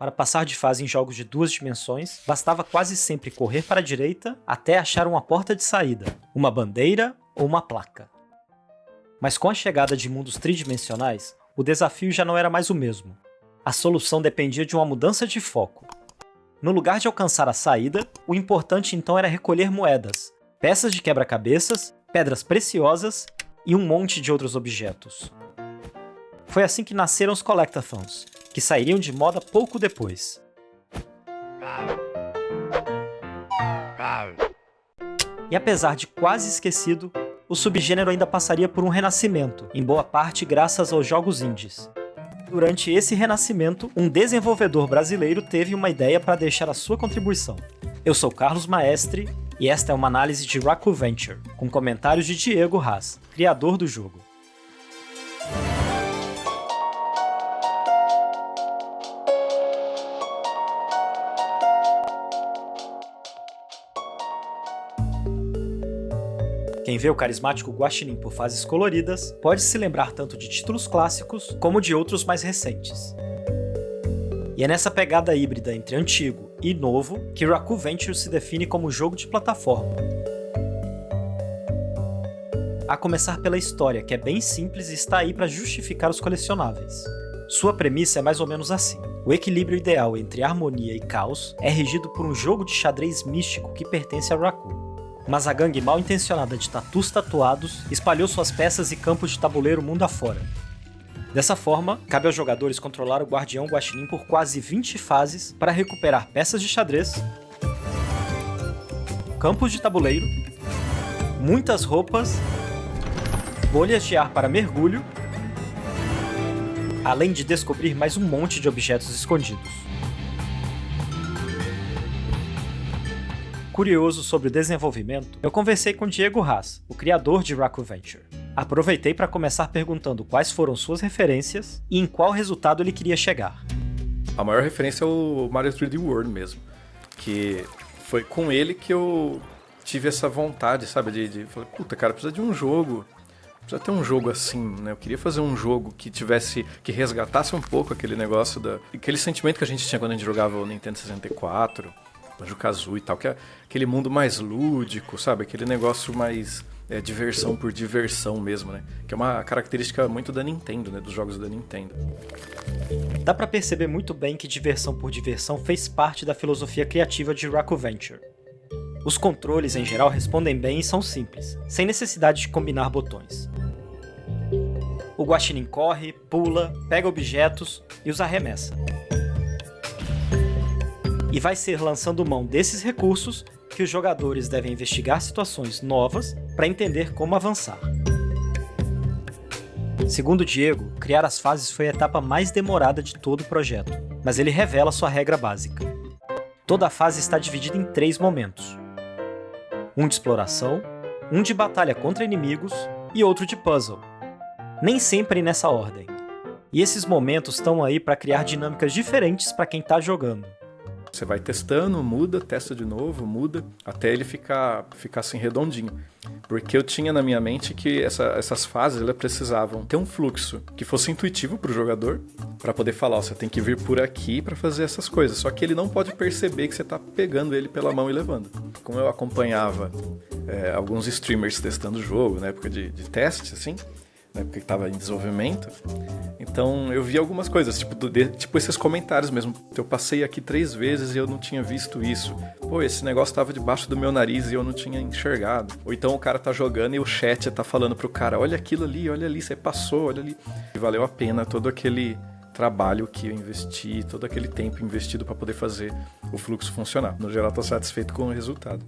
Para passar de fase em jogos de 2 dimensões, bastava quase sempre correr para a direita até achar uma porta de saída, uma bandeira ou uma placa. Mas com a chegada de mundos tridimensionais, o desafio já não era mais o mesmo. A solução dependia de uma mudança de foco. No lugar de alcançar a saída, o importante então era recolher moedas, peças de quebra-cabeças, pedras preciosas e um monte de outros objetos. Foi assim que nasceram os Collectathons, que sairiam de moda pouco depois. E apesar de quase esquecido, o subgênero ainda passaria por um renascimento, em boa parte graças aos jogos indies. Durante esse renascimento, um desenvolvedor brasileiro teve uma ideia para deixar a sua contribuição. Eu sou Carlos Maestre, e esta é uma análise de Raku Venture, com comentários de Diego Haas, criador do jogo. Quem vê o carismático Guaxinim por fases coloridas pode se lembrar tanto de títulos clássicos como de outros mais recentes. E é nessa pegada híbrida entre antigo e novo que Raku Venture se define como jogo de plataforma. A começar pela história, que é bem simples e está aí para justificar os colecionáveis. Sua premissa é mais ou menos assim. O equilíbrio ideal entre harmonia e caos é regido por um jogo de xadrez místico que pertence a Raku. Mas a gangue mal intencionada de tatus tatuados espalhou suas peças e campos de tabuleiro mundo afora. Dessa forma, cabe aos jogadores controlar o Guardião Guaxinim por quase 20 fases para recuperar peças de xadrez, campos de tabuleiro, muitas roupas, bolhas de ar para mergulho, além de descobrir mais um monte de objetos escondidos. Curioso sobre o desenvolvimento, eu conversei com Diego Haas, o criador de Raku Venture. Aproveitei para começar perguntando quais foram suas referências e em qual resultado ele queria chegar. A maior referência é o Mario 3D World mesmo, que foi com ele que eu tive essa vontade, sabe, de falar, puta, cara, precisa de um jogo, precisa ter um jogo assim, né? Eu queria fazer um jogo que resgatasse um pouco aquele negócio, aquele sentimento que a gente tinha quando a gente jogava o Nintendo 64, Banjo-Kazooie e tal, que é aquele mundo mais lúdico, sabe? Aquele negócio mais diversão por diversão mesmo, né? Que é uma característica muito da Nintendo, né? Dos jogos da Nintendo. Dá pra perceber muito bem que diversão por diversão fez parte da filosofia criativa de Raku Venture. Os controles, em geral, respondem bem e são simples, sem necessidade de combinar botões. O Guaxinim corre, pula, pega objetos e os arremessa. E vai ser lançando mão desses recursos que os jogadores devem investigar situações novas para entender como avançar. Segundo Diego, criar as fases foi a etapa mais demorada de todo o projeto, mas ele revela sua regra básica. Toda a fase está dividida em 3 momentos. Um de exploração, um de batalha contra inimigos e outro de puzzle. Nem sempre nessa ordem. E esses momentos estão aí para criar dinâmicas diferentes para quem está jogando. Você vai testando, muda, testa de novo, muda, até ele ficar assim redondinho. Porque eu tinha na minha mente que essas fases elas precisavam ter um fluxo que fosse intuitivo para o jogador, para poder falar, ó, você tem que vir por aqui para fazer essas coisas. Só que ele não pode perceber que você está pegando ele pela mão e levando. Como eu acompanhava alguns streamers testando o jogo, na época de teste, assim, na época que estava em desenvolvimento, então eu vi algumas coisas, tipo esses comentários mesmo. Eu passei aqui 3 vezes e eu não tinha visto isso. Pô, esse negócio estava debaixo do meu nariz e eu não tinha enxergado. Ou então o cara tá jogando e o chat tá falando pro cara, olha aquilo ali, você passou, olha ali. E valeu a pena todo aquele trabalho que eu investi, todo aquele tempo investido para poder fazer o fluxo funcionar. No geral, tô satisfeito com o resultado.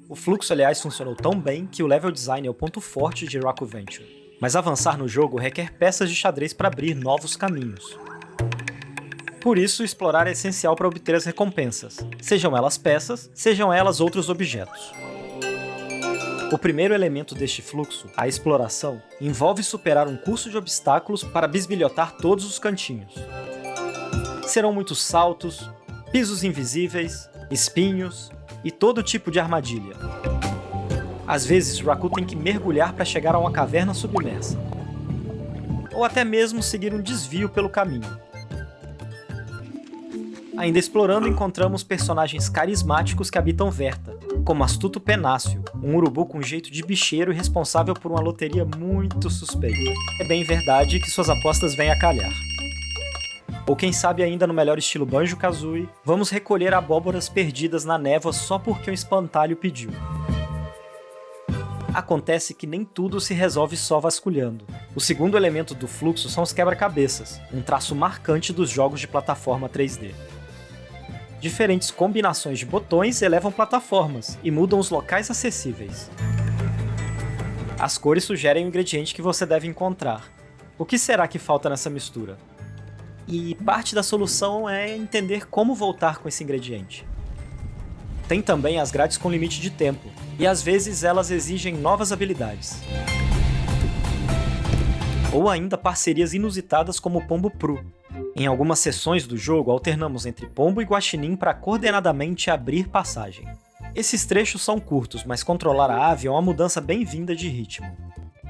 O fluxo, aliás, funcionou tão bem que o level design é o ponto forte de Raku Venture. Mas avançar no jogo requer peças de xadrez para abrir novos caminhos. Por isso, explorar é essencial para obter as recompensas, sejam elas peças, sejam elas outros objetos. O primeiro elemento deste fluxo, a exploração, envolve superar um curso de obstáculos para bisbilhotar todos os cantinhos. Serão muitos saltos, pisos invisíveis, espinhos e todo tipo de armadilha. Às vezes, Raku tem que mergulhar para chegar a uma caverna submersa, ou até mesmo seguir um desvio pelo caminho. Ainda explorando, encontramos personagens carismáticos que habitam Verta, como Astuto Penácio, um urubu com jeito de bicheiro e responsável por uma loteria muito suspeita. É bem verdade que suas apostas vêm a calhar. Ou quem sabe ainda no melhor estilo Banjo-Kazooie, vamos recolher abóboras perdidas na névoa só porque o espantalho pediu. Acontece que nem tudo se resolve só vasculhando. O segundo elemento do fluxo são os quebra-cabeças, um traço marcante dos jogos de plataforma 3D. Diferentes combinações de botões elevam plataformas e mudam os locais acessíveis. As cores sugerem o ingrediente que você deve encontrar. O que será que falta nessa mistura? E parte da solução é entender como voltar com esse ingrediente. Tem também as grades com limite de tempo, e às vezes elas exigem novas habilidades. Ou ainda parcerias inusitadas como o Pombo Pro. Em algumas sessões do jogo, alternamos entre Pombo e Guaxinim para coordenadamente abrir passagem. Esses trechos são curtos, mas controlar a ave é uma mudança bem-vinda de ritmo.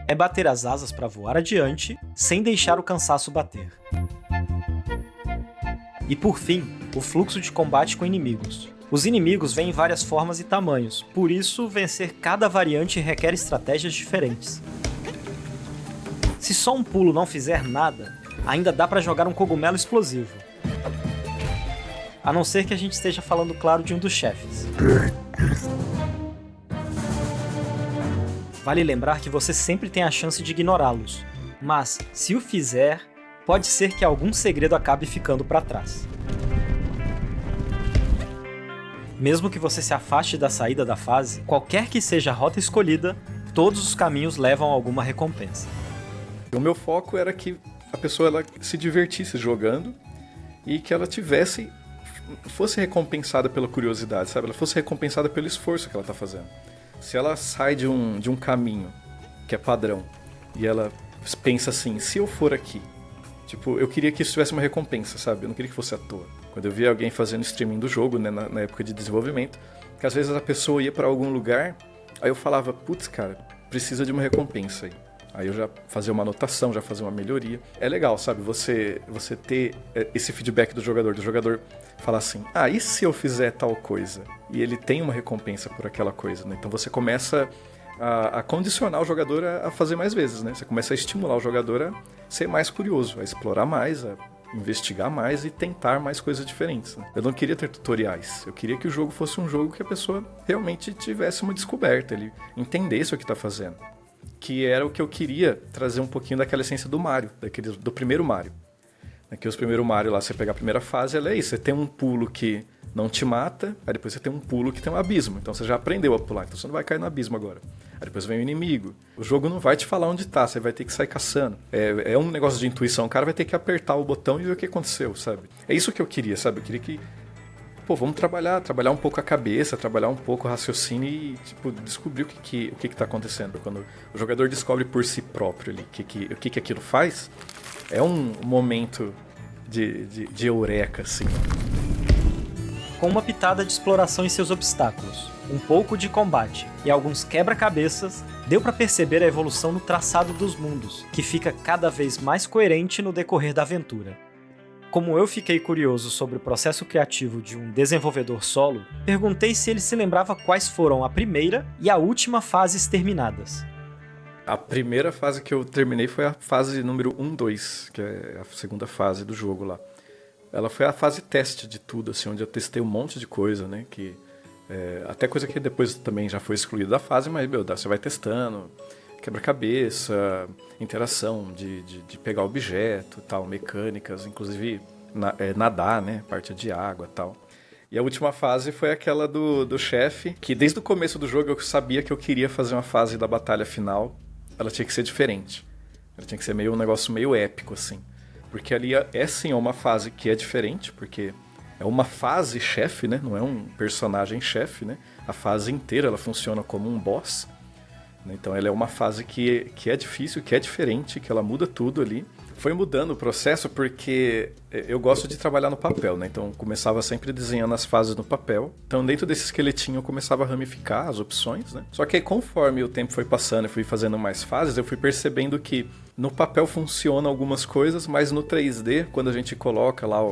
É bater as asas para voar adiante, sem deixar o cansaço bater. E por fim, o fluxo de combate com inimigos. Os inimigos vêm em várias formas e tamanhos, por isso vencer cada variante requer estratégias diferentes. Se só um pulo não fizer nada, ainda dá para jogar um cogumelo explosivo. A não ser que a gente esteja falando, claro, de um dos chefes. Vale lembrar que você sempre tem a chance de ignorá-los, mas, se o fizer, pode ser que algum segredo acabe ficando para trás. Mesmo que você se afaste da saída da fase, qualquer que seja a rota escolhida, todos os caminhos levam a alguma recompensa. O meu foco era que a pessoa ela se divertisse jogando e que ela fosse recompensada pela curiosidade, sabe? Ela fosse recompensada pelo esforço que ela está fazendo. Se ela sai de um caminho que é padrão e ela pensa assim, se eu for aqui, tipo, eu queria que isso tivesse uma recompensa, sabe? Eu não queria que fosse à toa. Quando eu via alguém fazendo streaming do jogo, né, na época de desenvolvimento, que às vezes a pessoa ia para algum lugar, aí eu falava, putz, cara, precisa de uma recompensa aí. Aí eu já fazia uma anotação, já fazia uma melhoria. É legal, sabe? Você ter esse feedback do jogador falar assim, e se eu fizer tal coisa? E ele tem uma recompensa por aquela coisa, né? Então você começa a condicionar o jogador a fazer mais vezes, né? Você começa a estimular o jogador a ser mais curioso, a explorar mais, a investigar mais e tentar mais coisas diferentes, né? Eu não queria ter tutoriais, eu queria que o jogo fosse um jogo que a pessoa realmente tivesse uma descoberta, ele entendesse o que está fazendo. Que era o que eu queria trazer um pouquinho daquela essência do Mario, do primeiro Mario. Que os primeiros Mario lá, você pega a primeira fase, ela é isso, você tem um pulo que não te mata, aí depois você tem um pulo que tem um abismo, então você já aprendeu a pular, então você não vai cair no abismo agora. Aí depois vem o inimigo, o jogo não vai te falar onde tá, você vai ter que sair caçando. É um negócio de intuição, o cara vai ter que apertar o botão e ver o que aconteceu, sabe? É isso que eu queria, sabe? Eu queria que, vamos trabalhar um pouco a cabeça, trabalhar um pouco o raciocínio e, descobrir o que tá acontecendo. Quando o jogador descobre por si próprio ali o que aquilo faz, é um momento de eureka, assim. Com uma pitada de exploração e seus obstáculos, um pouco de combate e alguns quebra-cabeças, deu para perceber a evolução no traçado dos mundos, que fica cada vez mais coerente no decorrer da aventura. Como eu fiquei curioso sobre o processo criativo de um desenvolvedor solo, perguntei se ele se lembrava quais foram a primeira e a última fases terminadas. A primeira fase que eu terminei foi a fase número 1-2, que é a segunda fase do jogo lá. Ela foi a fase teste de tudo, assim, onde eu testei um monte de coisa, né? Até coisa que depois também já foi excluída da fase, mas, você vai testando, quebra-cabeça, interação de pegar objeto, tal, mecânicas, inclusive nadar, né? Parte de água e tal. E a última fase foi aquela do chefe, que desde o começo do jogo eu sabia que eu queria fazer uma fase da batalha final, ela tinha que ser diferente. Ela tinha que ser um negócio meio épico, assim. Porque ali sim, é uma fase que é diferente, porque é uma fase chefe, né? Não é um personagem chefe, né? A fase inteira ela funciona como um boss. Então ela é uma fase que é difícil, que é diferente, que ela muda tudo ali. Foi mudando o processo porque eu gosto de trabalhar no papel, né? Então eu começava sempre desenhando as fases no papel. Então dentro desse esqueletinho eu começava a ramificar as opções, né? Só que aí, conforme o tempo foi passando e fui fazendo mais fases, eu fui percebendo que no papel funciona algumas coisas, mas no 3D, quando a gente coloca lá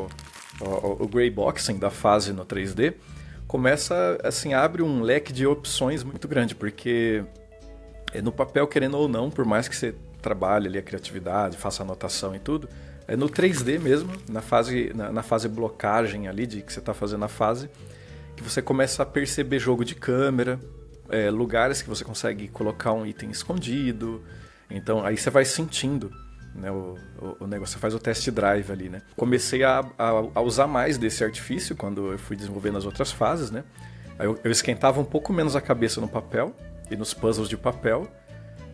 o gray boxing da fase no 3D, começa, assim, abre um leque de opções muito grande, porque no papel, querendo ou não, por mais que você trabalhe ali a criatividade, faça anotação e tudo, é no 3D mesmo, na fase blocagem ali, de que você está fazendo a fase, que você começa a perceber jogo de câmera, lugares que você consegue colocar um item escondido. Então aí você vai sentindo, né, o negócio, você faz o test drive ali, né? Comecei a usar mais desse artifício quando eu fui desenvolvendo as outras fases, né? Aí eu esquentava um pouco menos a cabeça no papel e nos puzzles de papel,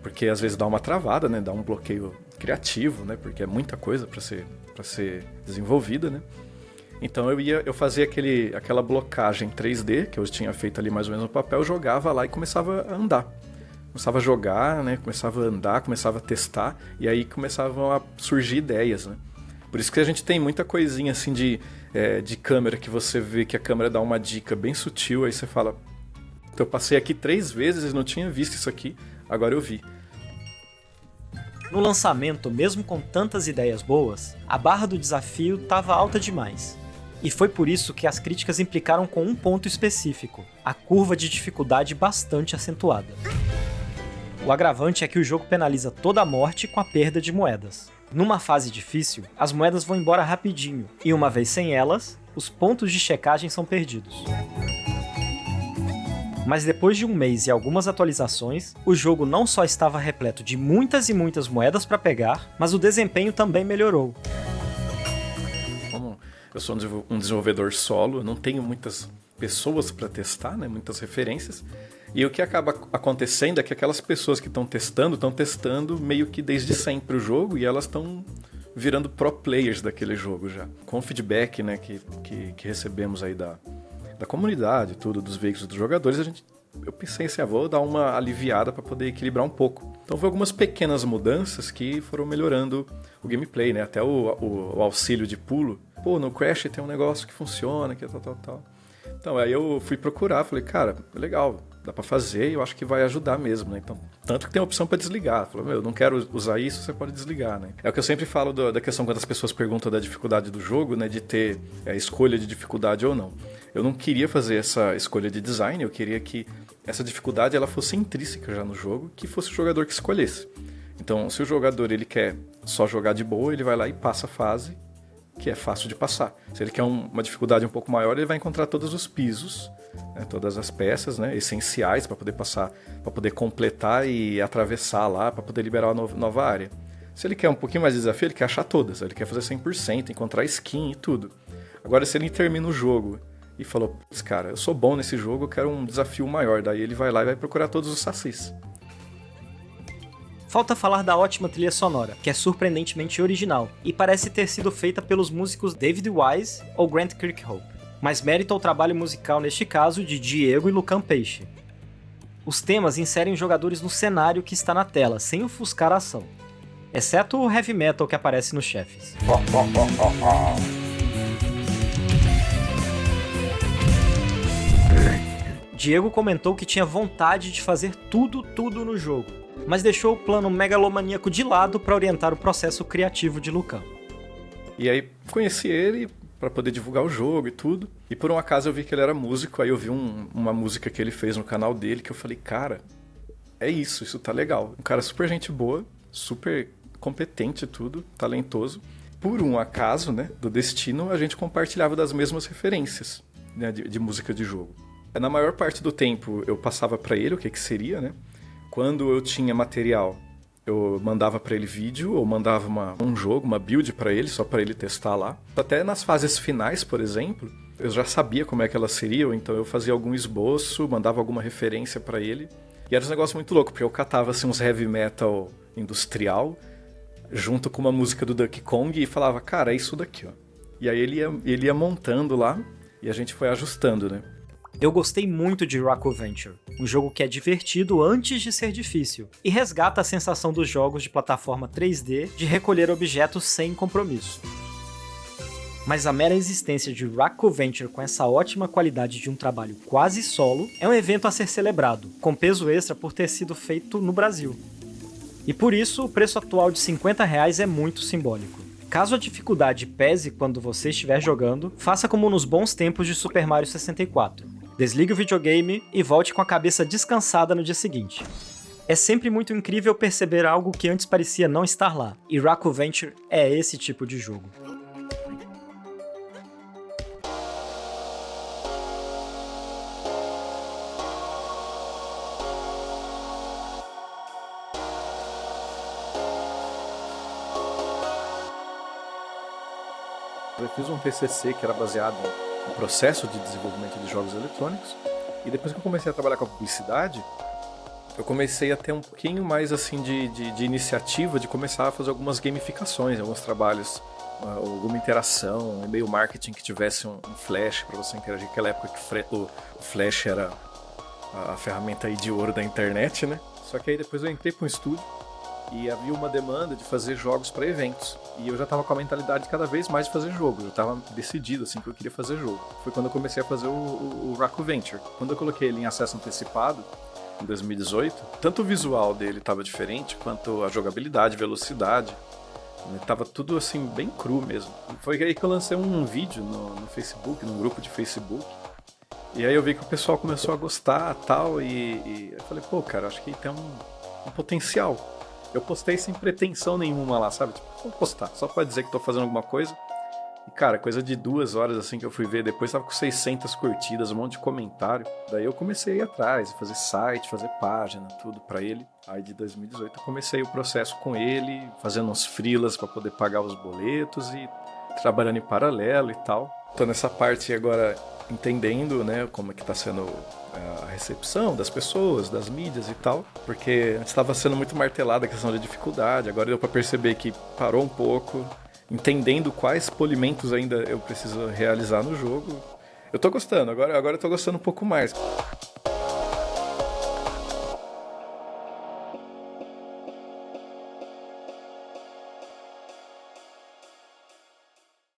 porque às vezes dá uma travada, né? Dá um bloqueio criativo, né? Porque é muita coisa para ser desenvolvida, né? Então eu fazia aquela blocagem 3D que eu tinha feito ali mais ou menos no papel, jogava lá e começava a andar. Começava a jogar, né? Começava a andar, começava a testar, e aí começavam a surgir ideias, né? Por isso que a gente tem muita coisinha assim de câmera, que você vê que a câmera dá uma dica bem sutil, aí você fala, eu passei aqui 3 vezes e não tinha visto isso aqui, agora eu vi. No lançamento, mesmo com tantas ideias boas, a barra do desafio estava alta demais. E foi por isso que as críticas implicaram com um ponto específico, a curva de dificuldade bastante acentuada. O agravante é que o jogo penaliza toda a morte com a perda de moedas. Numa fase difícil, as moedas vão embora rapidinho, e uma vez sem elas, os pontos de checagem são perdidos. Mas depois de um mês e algumas atualizações, o jogo não só estava repleto de muitas e muitas moedas para pegar, mas o desempenho também melhorou. Como eu sou um desenvolvedor solo, eu não tenho muitas pessoas para testar, né, muitas referências, e o que acaba acontecendo é que aquelas pessoas que estão testando meio que desde sempre o jogo, e elas estão virando pro players daquele jogo já. Com o feedback, né, que recebemos aí da comunidade, tudo, dos veículos dos jogadores, eu pensei assim, vou dar uma aliviada para poder equilibrar um pouco. Então foi algumas pequenas mudanças que foram melhorando o gameplay, né? Até o auxílio de pulo. Pô, no Crash tem um negócio que funciona, que é tal. Então aí eu fui procurar, falei, cara, legal, dá para fazer e eu acho que vai ajudar mesmo, né? Então, tanto que tem a opção para desligar. Falei, eu não quero usar isso, você pode desligar, né? É o que eu sempre falo da questão quando as pessoas perguntam da dificuldade do jogo, né? De ter a escolha de dificuldade ou não. Eu não queria fazer essa escolha de design, eu queria que essa dificuldade ela fosse intrínseca já no jogo, que fosse o jogador que escolhesse. Então, se o jogador ele quer só jogar de boa, ele vai lá e passa a fase, que é fácil de passar. Se ele quer uma dificuldade um pouco maior, ele vai encontrar todos os pisos, né, todas as peças, né, essenciais para poder passar, para poder completar e atravessar lá, para poder liberar uma nova área. Se ele quer um pouquinho mais de desafio, ele quer achar todas, ele quer fazer 100%, encontrar skin e tudo. Agora, se ele termina o jogo e falou, cara, eu sou bom nesse jogo, eu quero um desafio maior, daí ele vai lá e vai procurar todos os sacis. Falta falar da ótima trilha sonora, que é surpreendentemente original, e parece ter sido feita pelos músicos David Wise ou Grant Kirkhope, mas mérito ao trabalho musical neste caso de Diego e Lucan Peixe. Os temas inserem os jogadores no cenário que está na tela, sem ofuscar a ação, exceto o heavy metal que aparece nos chefes. Diego comentou que tinha vontade de fazer tudo no jogo, mas deixou o plano megalomaníaco de lado para orientar o processo criativo de Lucan. E aí conheci ele para poder divulgar o jogo e tudo, e por um acaso eu vi que ele era músico, aí eu vi uma música que ele fez no canal dele, que eu falei, cara, é isso tá legal. Um cara super gente boa, super competente e tudo, talentoso. Por um acaso, né, do destino, a gente compartilhava das mesmas referências, né, de música de jogo. Na maior parte do tempo eu passava para ele o que seria, né? Quando eu tinha material, eu mandava para ele vídeo ou mandava um jogo, uma build para ele, só para ele testar lá. Até nas fases finais, por exemplo, eu já sabia como é que elas seriam, então eu fazia algum esboço, mandava alguma referência para ele. E era um negócio muito louco, porque eu catava assim, uns heavy metal industrial, junto com uma música do Donkey Kong e falava, cara, é isso daqui, ó. E aí ele ia montando lá e a gente foi ajustando, né? Eu gostei muito de Raku Venture, um jogo que é divertido antes de ser difícil, e resgata a sensação dos jogos de plataforma 3D de recolher objetos sem compromisso. Mas a mera existência de Raku Venture com essa ótima qualidade de um trabalho quase solo é um evento a ser celebrado, com peso extra por ter sido feito no Brasil. E por isso, o preço atual de R$50 é muito simbólico. Caso a dificuldade pese quando você estiver jogando, faça como nos bons tempos de Super Mario 64. Desligue o videogame e volte com a cabeça descansada no dia seguinte. É sempre muito incrível perceber algo que antes parecia não estar lá, e Raku Venture é esse tipo de jogo. Eu fiz um TCC que era baseado no processo de desenvolvimento de jogos eletrônicos, e depois que eu comecei a trabalhar com a publicidade, eu comecei a ter um pouquinho mais assim de iniciativa de começar a fazer algumas gamificações, alguns trabalhos, alguma interação, um e-mail marketing que tivesse um flash para você interagir. Naquela época que o flash era a ferramenta aí de ouro da internet, né? Só que aí depois eu entrei para um estúdio e havia uma demanda de fazer jogos para eventos. E eu já estava com a mentalidade cada vez mais de fazer jogo. Eu estava decidido assim que eu queria fazer jogo. Foi quando eu comecei a fazer o Raku Venture. Quando eu coloquei ele em acesso antecipado, em 2018, tanto o visual dele estava diferente, quanto a jogabilidade, velocidade. Tava tudo assim, bem cru mesmo. Foi aí que eu lancei um vídeo no Facebook, num grupo de Facebook. E aí eu vi que o pessoal começou a gostar tal, e eu falei, pô, cara, acho que tem um potencial. Eu postei sem pretensão nenhuma lá, sabe? Tipo, vou postar, só pra dizer que tô fazendo alguma coisa. E, cara, coisa de 2 horas, assim, que eu fui ver depois, tava com 600 curtidas, um monte de comentário. Daí eu comecei a ir atrás, fazer site, fazer página, tudo pra ele. Aí de 2018 eu comecei o processo com ele, fazendo uns freelas pra poder pagar os boletos e trabalhando em paralelo e tal. Tô nessa parte agora entendendo, né, como é que tá sendo a recepção das pessoas, das mídias e tal, porque estava sendo muito martelada a questão da dificuldade, agora deu para perceber que parou um pouco, entendendo quais polimentos ainda eu preciso realizar no jogo. Eu tô gostando, agora eu tô gostando um pouco mais.